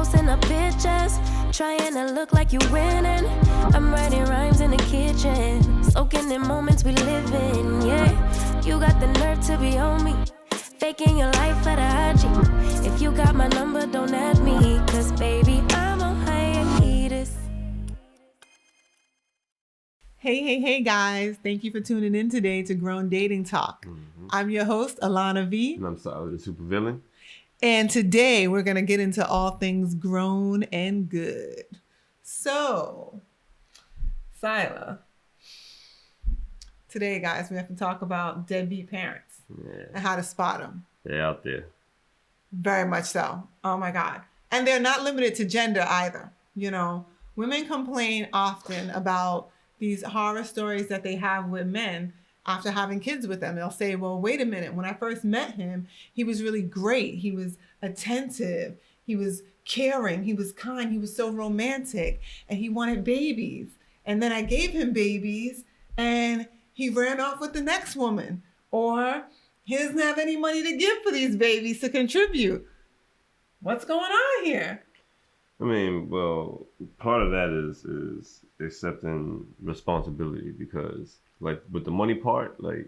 posting up pictures, trying to look like you winning. I'm writing rhymes in the kitchen, soaking in moments we live in, yeah. You got the nerve to be on me, faking your life for the IG. If you got my number, don't add me, cause baby, I'm on hiatus. Hey guys, thank you for tuning in today to Grown Dating Talk. I'm your host, Alona V. And I'm SylarTheSuperVillain. And today we're going to get into all things grown and good. So, Sylar, today guys, we have to talk about deadbeat parents and how to spot them. They're out there. Very much so. Oh my God. And they're not limited to gender either. You know, women complain often about these horror stories that they have with men after having kids with them. They'll say, well, wait a minute. When I first met him, he was really great. He was attentive. He was caring. He was kind. He was so romantic. And he wanted babies. And then I gave him babies and he ran off with the next woman. Or he doesn't have any money to give for these babies to contribute. What's going on here? I mean, well, part of that is accepting responsibility, because like with the money part, like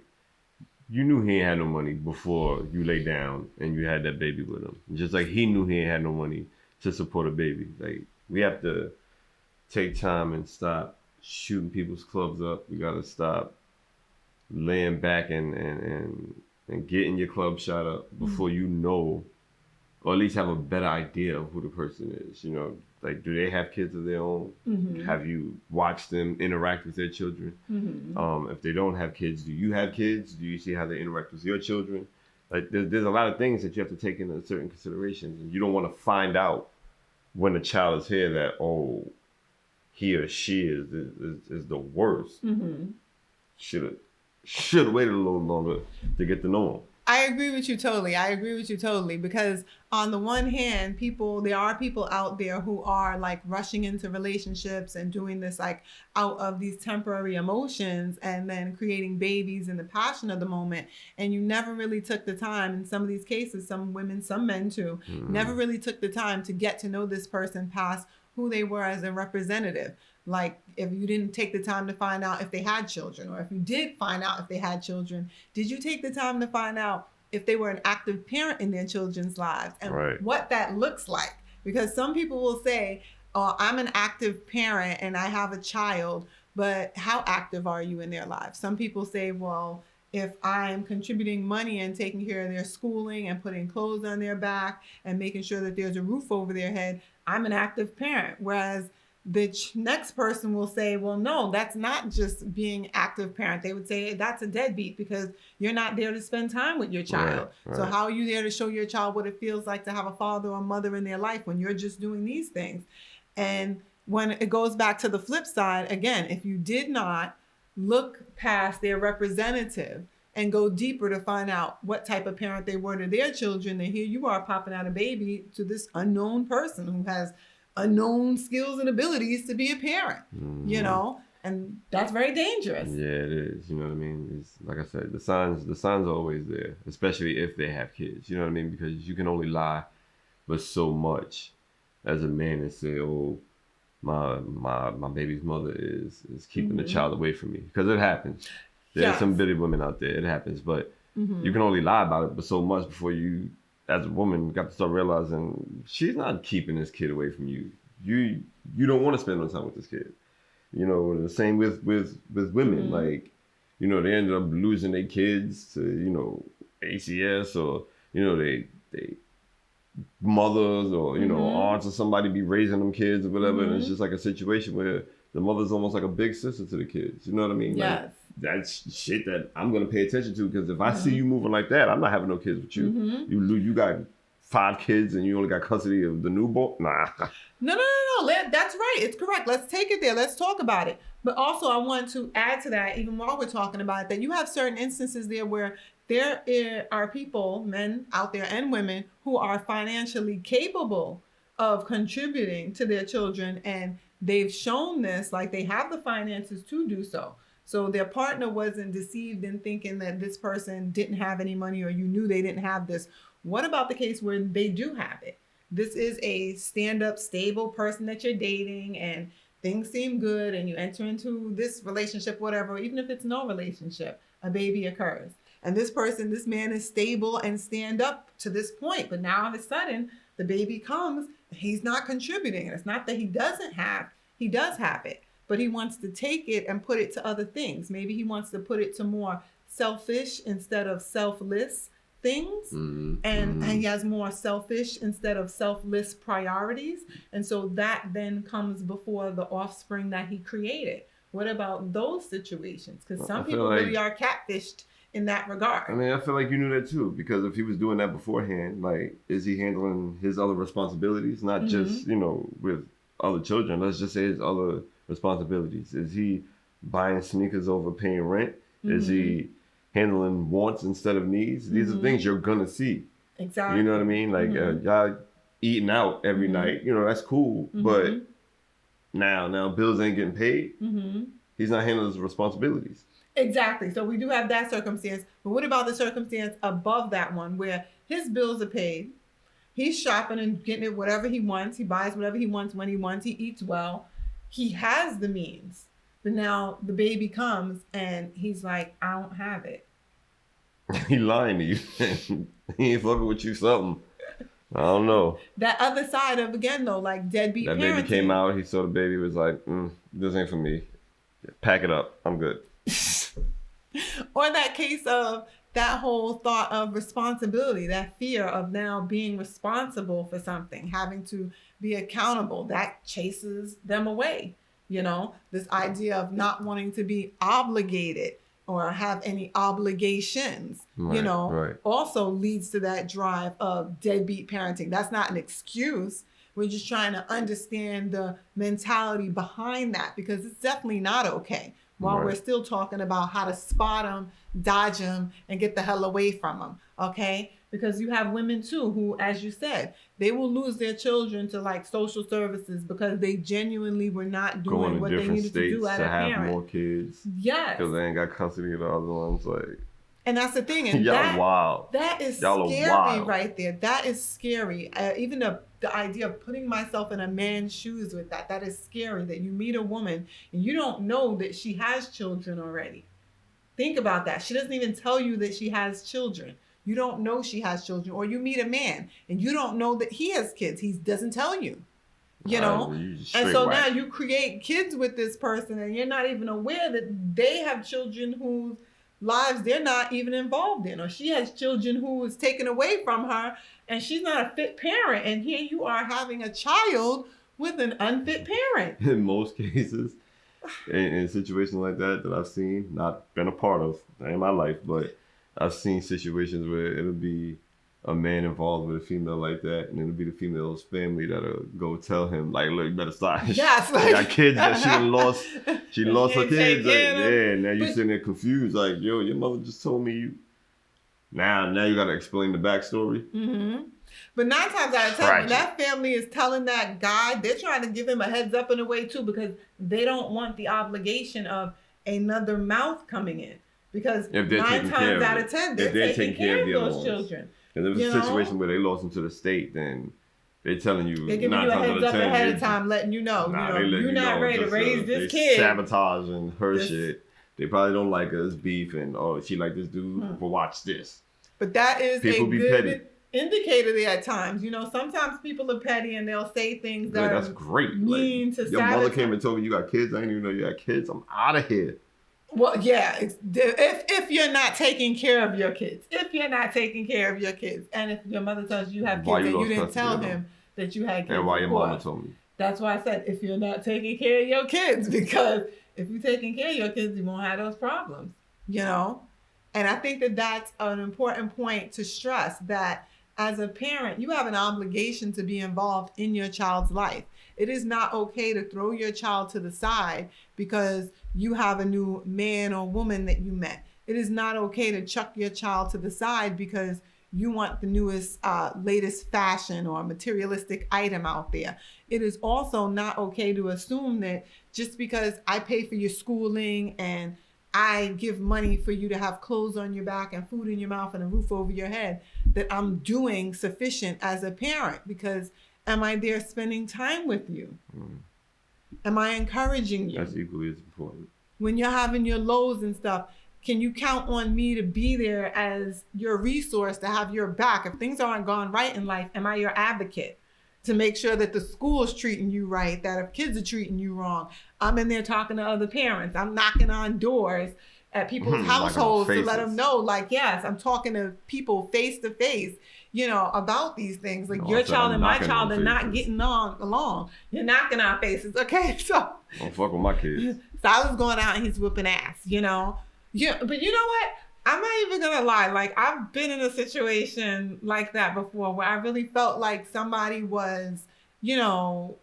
you knew he ain't had no money before you lay down and you had that baby with him. Just like he knew he ain't had no money to support a baby. Like we have to take time and stop shooting people's clubs up. We gotta stop laying back and getting your club shot up before you know, or at least have a better idea of who the person is. You know, like, do they have kids of their own? Have you watched them interact with their children? If they don't have kids, do you have kids? Do you see how they interact with your children? Like, there's a lot of things that you have to take into certain considerations. And you don't want to find out when a child is here that, oh, he or she is the worst. Should have waited a little longer to get to know them. I agree with you totally. Because on the one hand, there are people out there who are like rushing into relationships and doing this like out of these temporary emotions and then creating babies in the passion of the moment. And you never really took the time, in some of these cases, some women, some men too, never really took the time to get to know this person past who they were as a representative. Like if you didn't take the time to find out if they had children, or if you did find out if they had children, did you take the time to find out if they were an active parent in their children's lives and what that looks like? Because some people will say, oh, I'm an active parent and I have a child, but how active are you in their lives? Some people say, well, if I'm contributing money and taking care of their schooling and putting clothes on their back and making sure that there's a roof over their head, I'm an active parent. Whereas the next person will say, well, no, that's not just being active parent. They would say that's a deadbeat because you're not there to spend time with your child. So how are you there to show your child what it feels like to have a father or mother in their life when you're just doing these things? And when it goes back to the flip side, again, if you did not look past their representative and go deeper to find out what type of parent they were to their children, then here you are popping out a baby to this unknown person who has unknown skills and abilities to be a parent, you know, and that's very dangerous. Yeah, it is. You know what I mean? It's like I said, the signs are always there, especially if they have kids. You know what I mean? Because you can only lie but so much as a man and say, oh, my baby's mother is keeping the child away from me, because it happens. There's some bitty women out there. It happens, but you can only lie about it but so much before you, as a woman, got to start realizing she's not keeping this kid away from you. You don't want to spend no time with this kid. You know, the same with women. Like, you know, they ended up losing their kids to, you know, ACS, or, you know, they mothers or, you know, aunts or somebody be raising them kids or whatever. And it's just like a situation where the mother's almost like a big sister to the kids. You know what I mean? Yes. Like, that's shit that I'm going to pay attention to, because if I see you moving like that, I'm not having no kids with you. You got 5 kids and you only got custody of the newborn? Nah. No. That's right. It's correct. Let's take it there. Let's talk about it. But also I want to add to that, even while we're talking about it, that you have certain instances there where there are people, men out there and women, who are financially capable of contributing to their children, and they've shown this, like they have the finances to do so. So their partner wasn't deceived in thinking that this person didn't have any money, or you knew they didn't have this. What about the case where they do have it? this is a stand-up, stable person that you're dating and things seem good and you enter into this relationship, whatever, even if it's no relationship, a baby occurs. And this man is stable and stand up to this point. But now all of a sudden, the baby comes, he's not contributing. And it's not that he does have it, but he wants to take it and put it to other things. Maybe he wants to put it to more selfish instead of selfless things. And he has more selfish instead of selfless priorities. And so that then comes before the offspring that he created. What about those situations? Because some people really are catfished in that regard. I mean, I feel like you knew that too, because if he was doing that beforehand, like, is he handling his other responsibilities? Not just, with other children. Let's just say his other responsibilities. Is he buying sneakers over paying rent? Is he handling wants instead of needs? These are things you're gonna see. Exactly. You know what I mean? Like, y'all eating out every night, that's cool. But now bills ain't getting paid. He's not handling his responsibilities. Exactly. So we do have that circumstance. But what about the circumstance above that one where his bills are paid? He's shopping and getting it whatever he wants. He buys whatever he wants when he wants. He eats well. He has the means. But now the baby comes and he's like, I don't have it. He lying to you. He ain't fucking with you something. I don't know. That other side of, again, though, like deadbeat parenting. That baby came out. He saw the baby, was like, this ain't for me. Pack it up. I'm good. Or that case of that whole thought of responsibility, that fear of now being responsible for something, having to be accountable, that chases them away. This idea of not wanting to be obligated or have any obligations, also leads to that drive of deadbeat parenting. That's not an excuse. We're just trying to understand the mentality behind that, because it's definitely not okay. While we're still talking about how to spot them, dodge them, and get the hell away from them, okay? Because you have women too who, as you said, they will lose their children to like social services because they genuinely were not doing what they needed to do as a parent. Have more kids. Yes. Because they ain't got custody of the other ones. Like, and that's the thing. And y'all wild. That is y'all scary right there. That is scary. Even the idea of putting myself in a man's shoes with that is scary, that you meet a woman and you don't know that she has children already. Think about that. She doesn't even tell you that she has children. You don't know she has children. Or you meet a man and you don't know that he has kids. He doesn't tell you. And so now you create kids with this person and you're not even aware that they have children whose lives they're not even involved in, or she has children who was taken away from her and she's not a fit parent, and here you are having a child with an unfit parent. In most cases, in situations like that I've seen, not been a part of in my life, but I've seen situations where it'll be a man involved with a female like that, and it'll be the female's family that'll go tell him, like, look, you better stop. Yes, like, got kids that she lost her kids. Like, now you sitting there confused, like, yo, your mother just told me you. Now you gotta explain the backstory. But 9 times out of 10, when that family is telling that guy, they're trying to give him a heads up in a way too, because they don't want the obligation of another mouth coming in. Because 9 times out of 10, they're taking care of those children. If there was a situation where they lost them to the state, then they're telling you. They're giving you a heads up ahead of time, letting you know. You're not ready to raise this kid. Sabotaging her shit. They probably don't like us, beef, and she like this dude. But watch this. But that is people a good indicator there at times. Sometimes people are petty and they'll say things that that's great. Mean to your mother came and told me you got kids. I didn't even know you had kids. I'm out of here. Well, yeah, if you're not taking care of your kids, and if your mother tells you have kids and you didn't tell him that you had kids, and why your mama told me. That's why I said if you're not taking care of your kids, because if you're taking care of your kids, you won't have those problems, And I think that that's an important point to stress, that as a parent, you have an obligation to be involved in your child's life. It is not okay to throw your child to the side because you have a new man or woman that you met. It is not okay to chuck your child to the side because you want the newest, latest fashion or materialistic item out there. It is also not okay to assume that just because I pay for your schooling and I give money for you to have clothes on your back and food in your mouth and a roof over your head, that I'm doing sufficient as a parent? Because am I there spending time with you? Am I encouraging you? That's equally as important. When you're having your lows and stuff, can you count on me to be there as your resource, to have your back? If things aren't going right in life, am I your advocate to make sure that the school is treating you right, that if kids are treating you wrong, I'm in there talking to other parents. I'm knocking on doors at people's households to let them know, like, yes, I'm talking to people face to face, you know, about these things. Like, your child and my child are not getting along. You're knocking on faces. Okay, so don't fuck with my kids. Silas going out and he's whooping ass, you know. Yeah, but you know what? I'm not even gonna lie. Like, I've been in a situation like that before where I really felt like somebody was, you know,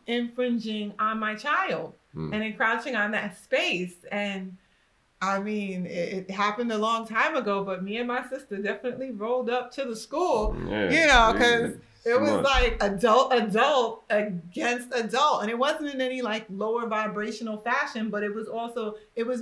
infringing on my child and encroaching on that space. And I mean, it happened a long time ago, but me and my sister definitely rolled up to the school, you know, because it was like adult against adult. And it wasn't in any like lower vibrational fashion, but it was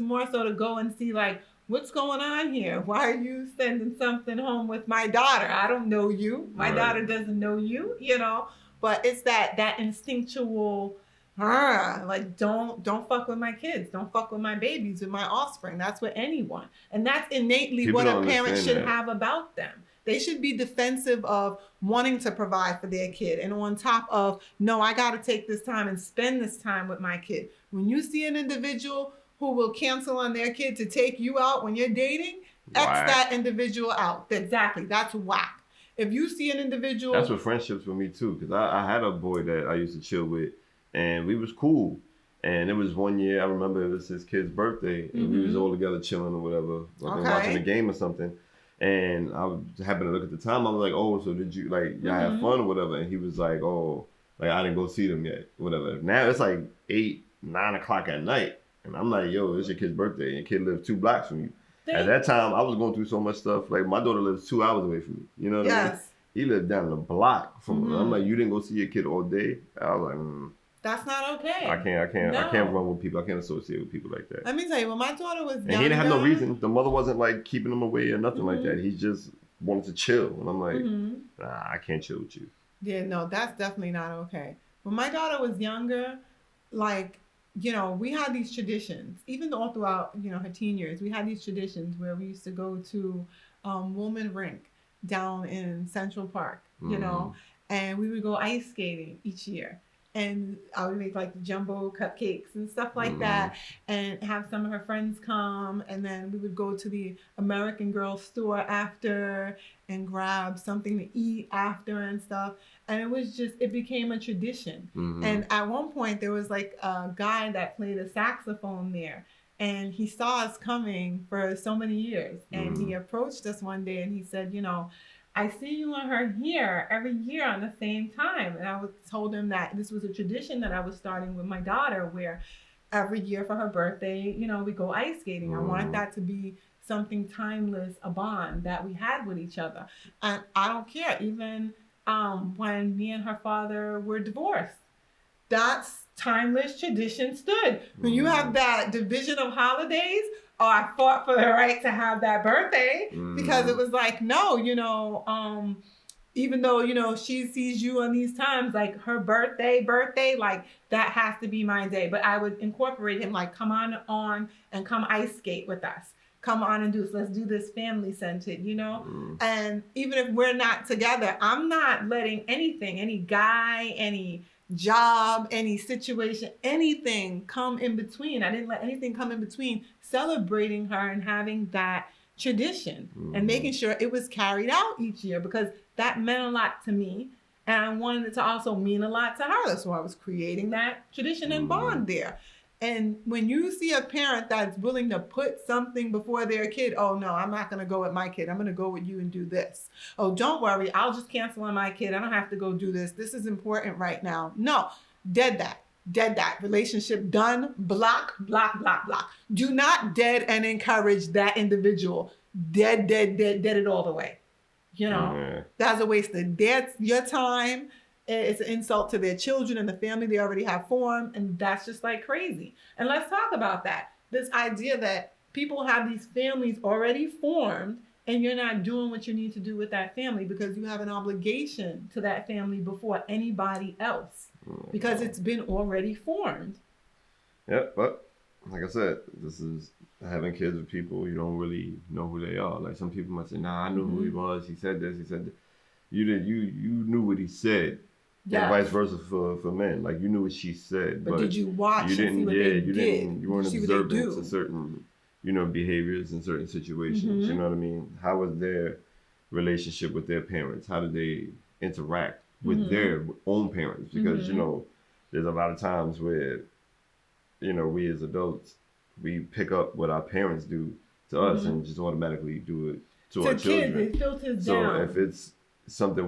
more so to go and see like, what's going on here? Why are you sending something home with my daughter? I don't know you. My daughter doesn't know you, you know, but it's that instinctual, like, don't fuck with my kids. Don't fuck with my babies, with my offspring. That's with anyone. And that's innately People what a parent should that. have about them. They should be defensive of wanting to provide for their kid. And on top of, no, I got to take this time and spend this time with my kid. When you see an individual who will cancel on their kid to take you out when you're dating, X that individual out. Exactly. That's whack. If you see an individual... That's with friendships for me too. Because I had a boy that I used to chill with. And we was cool. And it was one year, I remember it was his kid's birthday. And we was all together chilling or whatever. Like watching a game or something. And I happened to look at the time. I was like, oh, so did you, like, y'all have fun or whatever? And he was like, oh, like, I didn't go see them yet, whatever. Now it's like 8, 9 o'clock at night. And I'm like, yo, it's your kid's birthday. And your kid lives 2 blocks from you. At that time, I was going through so much stuff. Like, my daughter lives 2 hours away from me. You know what I mean? He lived down the block from me. I'm like, you didn't go see your kid all day? I was like, That's not okay. I can't run with people. I can't associate with people like that. Let me tell you, when my daughter was younger... And he didn't have no reason. The mother wasn't like keeping him away or nothing like that. He just wanted to chill. And I'm like, nah, I can't chill with you. Yeah, no, that's definitely not okay. When my daughter was younger, like, you know, we had these traditions, even all throughout, you know, her teen years, we had these traditions where we used to go to Woolman Rink down in Central Park, you know, and we would go ice skating each year. And I would make like jumbo cupcakes and stuff like that, and have some of her friends come, and then we would go to the American Girl store after and grab something to eat after and stuff. And it became a tradition. And at one point there was like a guy that played a saxophone there, and he saw us coming for so many years, and he approached us one day and he said, you know, I see you and her here every year on the same time. And I told him that this was a tradition that I was starting with my daughter, where every year for her birthday, you know, we go ice skating. I wanted that to be something timeless, a bond that we had with each other. And I don't care, even when me and her father were divorced, that's timeless tradition stood. When you have that division of holidays, I fought for the right to have that birthday, because it was like, no, you know, even though, you know, she sees you on these times, like her birthday, like that has to be my day. But I would incorporate him, like, come on and come ice skate with us. Come on and let's do this family centered, you know? And even if we're not together, I'm not letting anything, any guy, any job, any situation, anything come in between. I didn't let anything come in between celebrating her and having that tradition and making sure it was carried out each year, because that meant a lot to me. And I wanted it to also mean a lot to her. So I was creating that tradition and bond there. And when you see a parent that's willing to put something before their kid, oh no, I'm not going to go with my kid. I'm going to go with you and do this. Oh, don't worry, I'll just cancel on my kid. I don't have to go do this. This is important right now. No, dead that. Relationship done. Block. Do not dead and encourage that individual. Dead it all the way. You know, that's a waste of your time. It's an insult to their children and the family they already have formed. And that's just like crazy. And let's talk about that. This idea that people have these families already formed and you're not doing what you need to do with that family because you have an obligation to that family before anybody else because it's been already formed. Yeah, but like I said, this is having kids with people you don't really know who they are. Like some people might say, "Nah, I knew who he was. He said this. He said that." You did. You knew what he said. Yes. And vice versa for men. Like you knew what she said, but did you watch you didn't, and see what they did? You weren't see what they observant do? to certain, behaviors in certain situations. Mm-hmm. You know what I mean? How was their relationship with their parents? How did they interact with their own parents? Because there's a lot of times where we as adults we pick up what our parents do to us and just automatically do it to our children. Kids, it filters so down. if it's something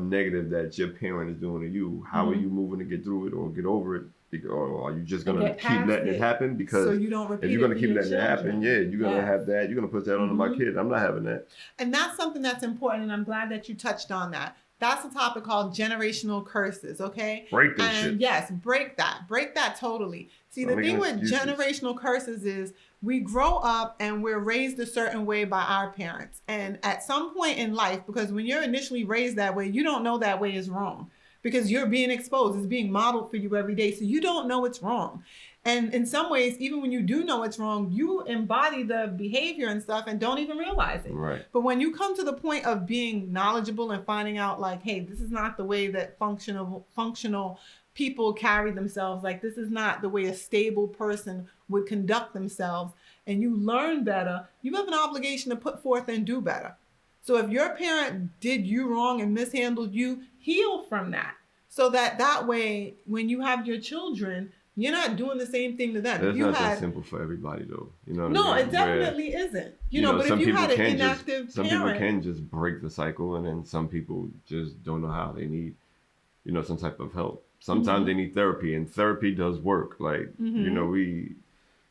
negative that your parent is doing to you, how are you moving to get through it or get over it? Or are you just gonna keep letting it happen? Because so you don't repeat if you're gonna it keep letting it happen, you're gonna have that. You're gonna put that on my kid. I'm not having that. And that's something that's important, and I'm glad that you touched on that. That's a topic called generational curses, okay? Break this shit. Yes, break that. Break that totally. See, the thing with generational curses is we grow up and we're raised a certain way by our parents. And at some point in life, because when you're initially raised that way, you don't know that way is wrong because you're being exposed. It's being modeled for you every day. So you don't know it's wrong. And in some ways, even when you do know it's wrong, you embody the behavior and stuff and don't even realize it. Right. But when you come to the point of being knowledgeable and finding out like, hey, this is not the way that functional people carry themselves. Like this is not the way a stable person would conduct themselves. And you learn better. You have an obligation to put forth and do better. So if your parent did you wrong and mishandled you, heal from that. So that way, when you have your children, you're not doing the same thing to them. It's not that simple for everybody, though. You know what no, I mean? It definitely isn't. But if you had an inactive some people can just break the cycle, and then some people just don't know how. They need, some type of help. Sometimes they need therapy, and therapy does work. Like, we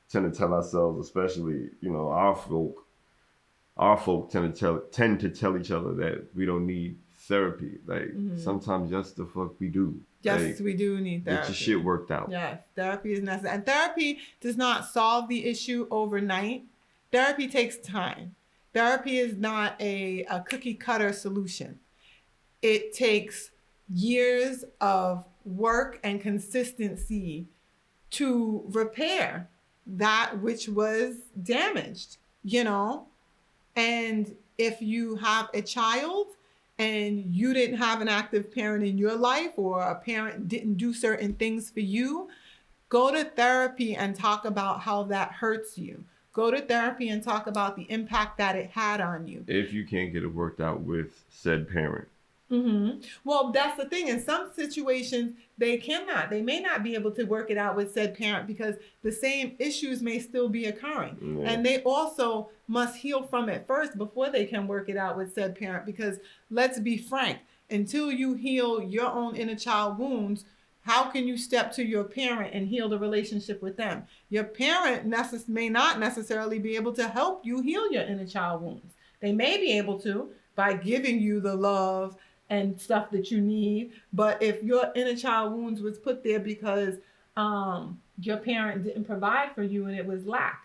tend to tell ourselves, especially, our folk tend to tell each other that we don't need therapy. Like, sometimes just the fuck we do. Yes, we do need therapy. Get your shit worked out. Yes, therapy is necessary. And therapy does not solve the issue overnight. Therapy takes time. Therapy is not a cookie cutter solution. It takes years of work and consistency to repair that which was damaged, And if you have a child and you didn't have an active parent in your life or a parent didn't do certain things for you, go to therapy and talk about how that hurts you. Go to therapy and talk about the impact that it had on you. If you can't get it worked out with said parent. Well, that's the thing. In some situations, they may not be able to work it out with said parent because the same issues may still be occurring. Yeah. And they also must heal from it first before they can work it out with said parent. Because let's be frank, until you heal your own inner child wounds, how can you step to your parent and heal the relationship with them? Your parent may not necessarily be able to help you heal your inner child wounds. They may be able to by giving you the love and stuff that you need. But if your inner child wounds was put there because your parent didn't provide for you and it was lack,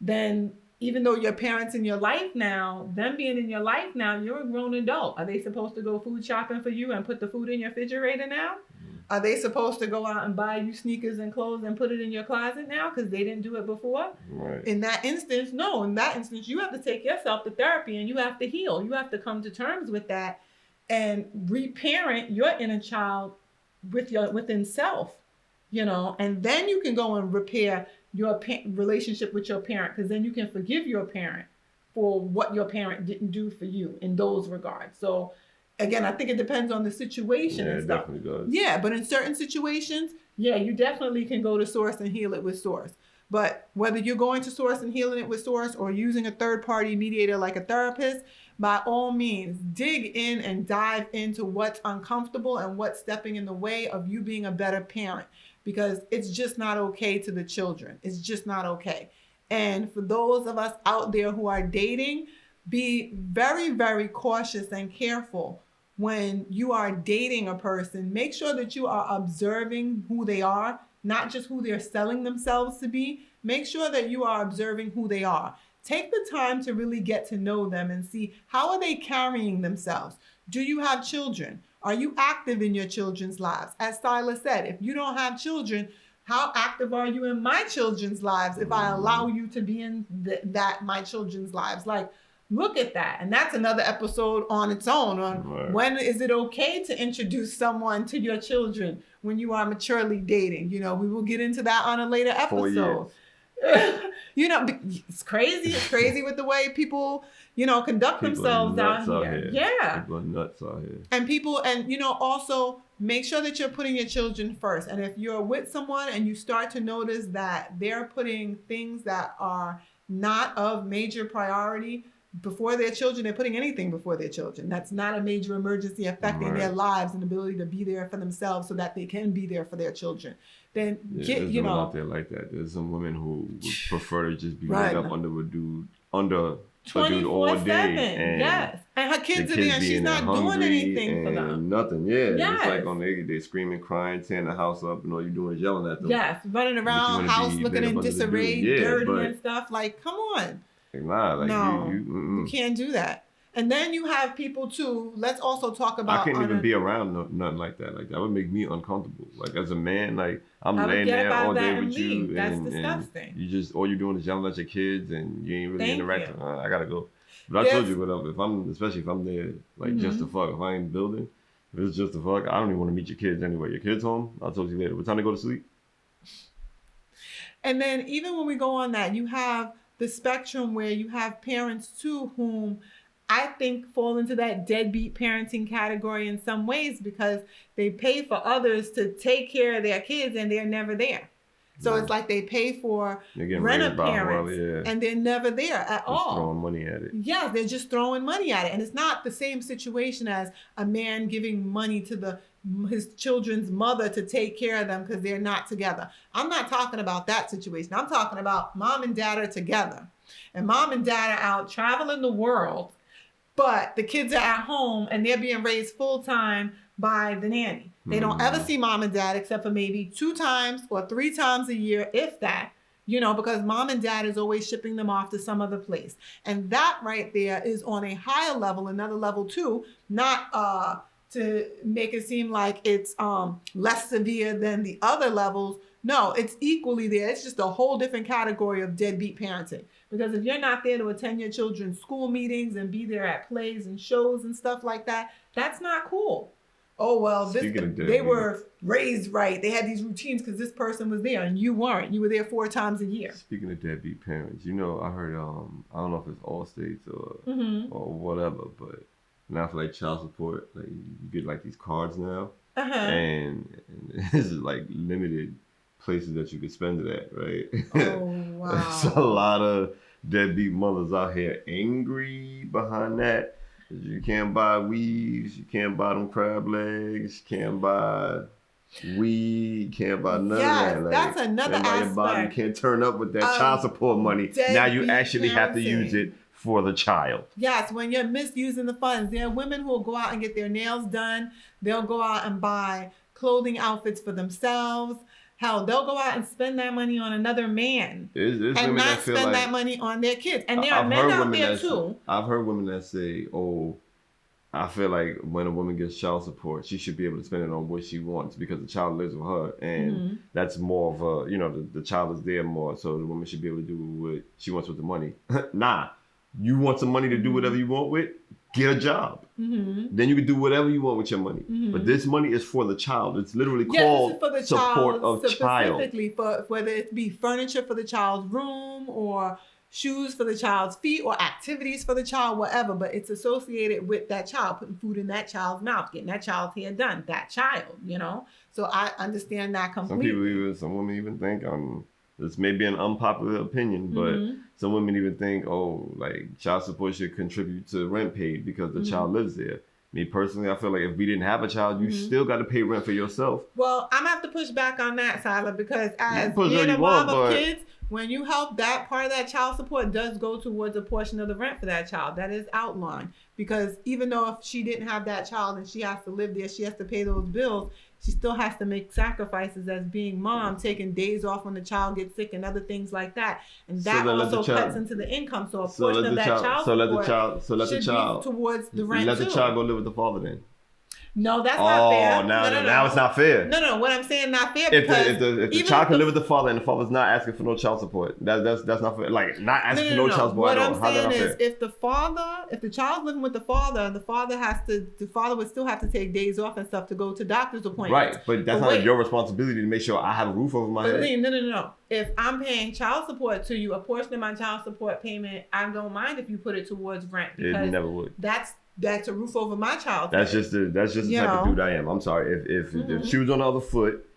then even though your parents in your life now, them being in your life now, you're a grown adult. Are they supposed to go food shopping for you and put the food in your refrigerator now? Are they supposed to go out and buy you sneakers and clothes and put it in your closet now because they didn't do it before? Right. In that instance, no. In that instance, you have to take yourself to therapy and you have to heal. You have to come to terms with that and reparent your inner child within self, and then you can go and repair your relationship with your parent, because then you can forgive your parent for what your parent didn't do for you in those regards. So again, I think it depends on the situation and stuff. It definitely does. Yeah, but in certain situations, you definitely can go to source and heal it with source. But whether you're going to source and healing it with source or using a third-party mediator like a therapist, by all means, dig in and dive into what's uncomfortable and what's stepping in the way of you being a better parent, because it's just not okay to the children. It's just not okay. And for those of us out there who are dating, be very, very cautious and careful when you are dating a person. Make sure that you are observing who they are, not just who they're selling themselves to be. Make sure that you are observing who they are. take the time to really get to know them and see how are they carrying themselves. Do you have children? Are you active in your children's lives? As Silas said, if you don't have children, how active are you in my children's lives if I allow you to be in my children's lives? Like, look at that. And that's another episode on its own on when is it okay to introduce someone to your children when you are maturely dating. You know, we will get into that on a later episode. You know, it's crazy. It's crazy with the way people, you know, conduct themselves out here. Yeah. People are nuts out here. And you know, also make sure that you're putting your children first. And if you're with someone and you start to notice that they're putting things that are not of major priority before their children, they're putting anything before their children. That's not a major emergency affecting their lives and ability to be there for themselves so that they can be there for their children. Then there's women out there like that. There's some women who would prefer to just be laid up under a dude all day. And and her kids are there and she's not doing anything for them. Nothing. It's like on they screaming, crying, tearing the house up, and all you're doing is yelling at them. Running around house looking in disarray, dirty and stuff. Like, come on. You can't do that. And then you have people too. Let's also talk about. I can't even be around nothing like that. Like that would make me uncomfortable. Like as a man, like I'm laying there all day with you, that's disgusting. You just all you're doing is yelling at your kids, and you ain't really interacting. I gotta go. But I told you especially if I'm there, like just to fuck. If I ain't building, if it's just to fuck, I don't even want to meet your kids anyway. Your kids home. I'll talk to you later. What time to go to sleep? And then even when we go on that, you have the spectrum where you have parents too whom I think fall into that deadbeat parenting category in some ways because they pay for others to take care of their kids and they're never there. So it's like they pay for rent-a-parents and they're never there at all. Throwing money at it. Yeah, they're just throwing money at it. And it's not the same situation as a man giving money to his children's mother to take care of them because they're not together. I'm not talking about that situation. I'm talking about mom and dad are together. And mom and dad are out traveling the world. But the kids are at home and they're being raised full time by the nanny. They don't ever see mom and dad except for maybe 2 times or 3 times a year, if that, you know, because mom and dad is always shipping them off to some other place. And that right there is on a higher level, another level too, not to make it seem like it's less severe than the other levels. No, it's equally there. It's just a whole different category of deadbeat parenting. Because if you're not there to attend your children's school meetings and be there at plays and shows and stuff like that, that's not cool. Oh, well, they were raised right. They had these routines because this person was there and you weren't. You were there 4 times a year. Speaking of deadbeat parents, you know, I heard, I don't know if it's all states or whatever, but now for like child support, like you get like these cards now. And this is like limited places that you could spend it at, right? Oh, wow. There's a lot of deadbeat mothers out here angry behind that. You can't buy weaves, you can't buy them crab legs, you can't buy weed, you can't buy none of that. Like, that's another aspect. You can't turn up with that child support money. Now you actually have to use it for the child. Yes, when you're misusing the funds. There are women who will go out and get their nails done. They'll go out and buy clothing outfits for themselves. Hell, they'll go out and spend that money on another man and not spend that money on their kids. And there are men out there too. I've heard women that say, oh, I feel like when a woman gets child support, she should be able to spend it on what she wants because the child lives with her. And that's more of a, you know, the child is there more. So the woman should be able to do what she wants with the money. Nah, you want some money to do whatever you want with? Get a job. Then you can do whatever you want with your money. But this money is for the child. It's literally called for the support of child. Specifically for whether it be furniture for the child's room or shoes for the child's feet or activities for the child, whatever. But it's associated with that child, putting food in that child's mouth, getting that child's hair done, that child, you know? So I understand that completely. Some women even think, this may be an unpopular opinion, but some women even think, oh, like child support should contribute to rent paid because the child lives there. Me personally, I feel like if we didn't have a child, you still got to pay rent for yourself. Well, I'm going to have to push back on that, Sylar, because as being a mom of kids, when you help, that part of that child support does go towards a portion of the rent for that child. That is outlined, because even though if she didn't have that child and she has to live there, she has to pay those bills, she still has to make sacrifices as being mom, taking days off when the child gets sick and other things like that. And that also cuts into the income. So a portion of that child support should be towards the rent too. Let the child go live with the father then. No, that's not fair. Now it's not fair. No. What I'm saying, not fair, because if the child can live with the father and the father's not asking for no child support, that's not fair. Like, not asking for no child support. What I'm saying is, if the child's living with the father would still have to take days off and stuff to go to doctor's appointments. Right, but that's not your responsibility to make sure I have a roof over my head. No. If I'm paying child support to you, a portion of my child support payment, I don't mind if you put it towards rent. Because you never would. That's a roof over my child. That's just the type of dude I am. I'm sorry. If she was on the other foot,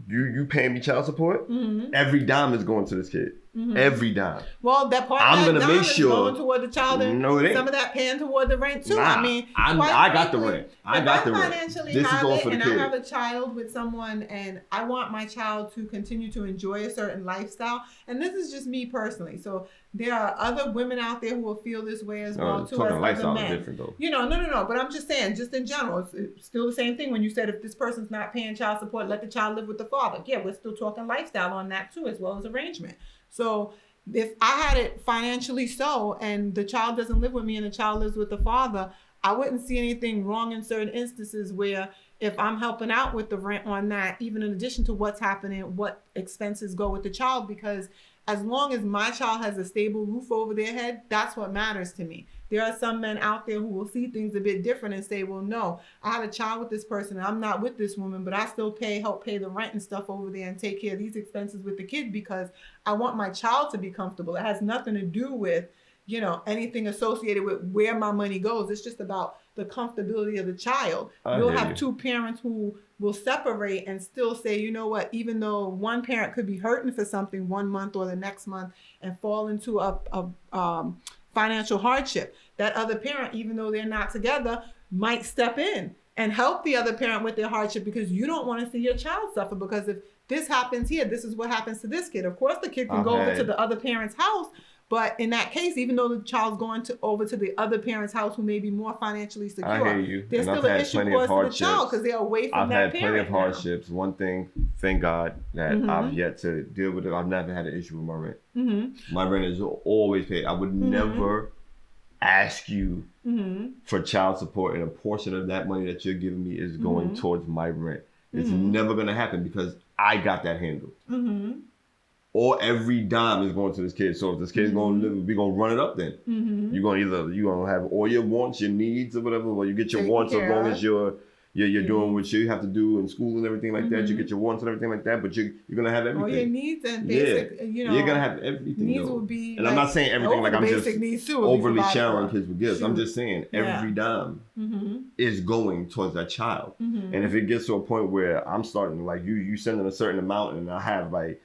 you paying me child support, every dime is going to this kid. Every dime. Well, that part I'm of that gonna dime make is sure, going toward the child, and no, it ain't. some of that paying toward the rent too. Nah, I mean, I got the rent. I got the rent. Financially This is going for the and kid. I have a child with someone, and I want my child to continue to enjoy a certain lifestyle. And this is just me personally. So there are other women out there who will feel this way as well too. Talking as lifestyle other is men. different though. No. But I'm just saying, just in general, it's still the same thing. When you said if this person's not paying child support, let the child live with the father. Yeah, we're still talking lifestyle on that too, as well as arrangement. So if I had it financially so, and the child doesn't live with me and the child lives with the father, I wouldn't see anything wrong in certain instances where if I'm helping out with the rent on that, even in addition to what's happening, what expenses go with the child, because as long as my child has a stable roof over their head, that's what matters to me. There are some men out there who will see things a bit different and say, well, no, I have a child with this person and I'm not with this woman, but I still help pay the rent and stuff over there and take care of these expenses with the kid because I want my child to be comfortable. It has nothing to do with, anything associated with where my money goes. It's just about the comfortability of the child. You'll have two parents who will separate and still say, you know what, even though one parent could be hurting for something 1 month or the next month and fall into a financial hardship, that other parent, even though they're not together, might step in and help the other parent with their hardship, because you don't want to see your child suffer. Because if this happens here, this is what happens to this kid. Of course, the kid can go over to the other parent's house, but in that case, even though the child's going over to the other parent's house who may be more financially secure, I hear you. There's still an issue for the child because they're away from that parent. I've had plenty of hardships. One thing, thank God, that I've yet to deal with it. I've never had an issue with my rent. My rent is always paid. I would never ask you for child support, and a portion of that money that you're giving me is going towards my rent. It's never going to happen because I got that handled. Or every dime is going to this kid. So if this kid's going to live, we're going to run it up then. You're going to have all your wants, your needs or whatever. Well, you get your wants as long as you're doing what you have to do in school and everything like that. You get your wants and everything like that, but you're going to have everything. All your needs and basic, you're going to have everything. Needs will be, and I'm not saying everything like I'm just overly showering kids with gifts. Sure. I'm just saying every dime is going towards that child. And if it gets to a point where I'm starting, like you sending a certain amount and I have like,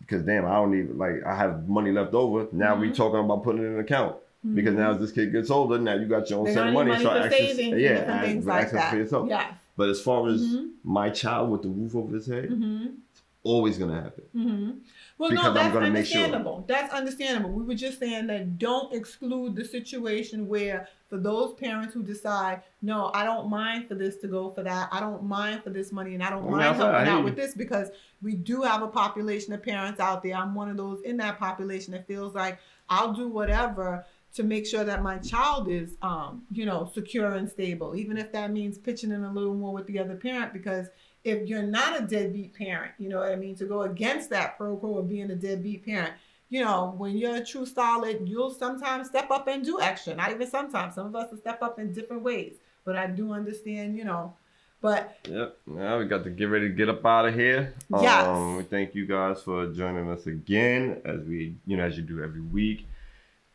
because damn, I don't even, like, I have money left over. Now we talking about putting it in an account. Because now as this kid gets older, now you got your own set of money. So access for yourself. Yeah. But as far as my child with the roof over his head, it's always going to happen. Well, because no, that's I'm gonna understandable. That's understandable. We were just saying that don't exclude the situation where for those parents who decide, no, I don't mind for this to go for that. I don't mind for this money, and I don't mind helping out with this, because we do have a population of parents out there. I'm one of those in that population that feels like I'll do whatever to make sure that my child is, secure and stable, even if that means pitching in a little more with the other parent, because if you're not a deadbeat parent, you know what I mean, to go against that protocol of being a deadbeat parent, when you're a true solid, you'll sometimes step up and do extra. Not even sometimes. Some of us will step up in different ways. But I do understand, but... Yep. Now we got to get ready to get up out of here. Yes. We thank you guys for joining us again, as we, as you do every week.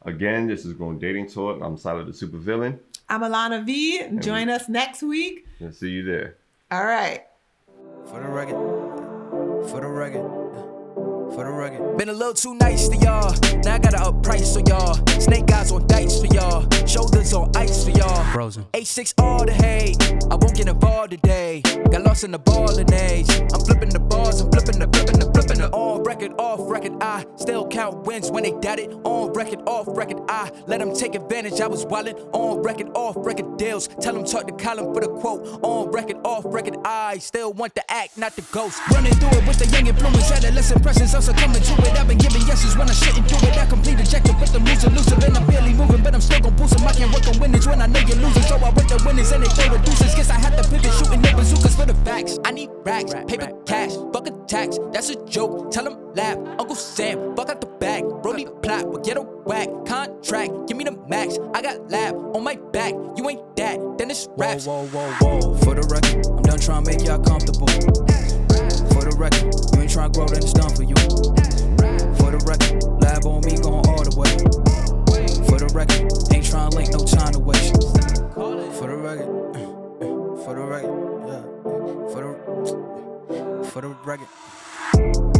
Again, this is Grown Dating Talk. I'm SylarTheSuperVillain. I'm Alona V. Join us next week. And see you there. All right. For the rugged, for the rugged, for the rugged. Been a little too nice to y'all. Now I gotta up price for y'all. Snake eyes on dice for y'all. Shoulders on ice for y'all. Frozen. 8-6 all the hate. I won't get involved today. Got lost in the ball and age. I'm flipping the balls and flipping the all record all. off record, I still count wins when they doubt it. On record, off record, I let them take advantage. I was wildin'. On record, off record deals. Tell them talk to Colin for the quote. On record, off record, I still want the act, not the ghost. Running through it with the young influence, adolescent presence, also coming to it. I've been giving yeses when I shouldn't do it. I complete ejected, but the moves elusive and I'm barely moving, but I'm still gon' boost them. I can't work on winners when I know you're losing, so I work the winners and they throw the deuces. Guess I have to pivot, shooting no bazookas for the facts. I need racks, paper cash, fuck a tax. That's a joke, tell them laugh. Uncle Sam, fuck out the bag. Brody plot, but get a whack. Contract, give me the max. I got lab on my back. You ain't that, then it's raps. Whoa, whoa, whoa, whoa. For the record, I'm done trying to make y'all comfortable. For the record, you ain't trying to grow, then it's done for you. For the record, lab on me going all the way. For the record, ain't trying to link, no time to waste. For the record, for the record, yeah. For the record.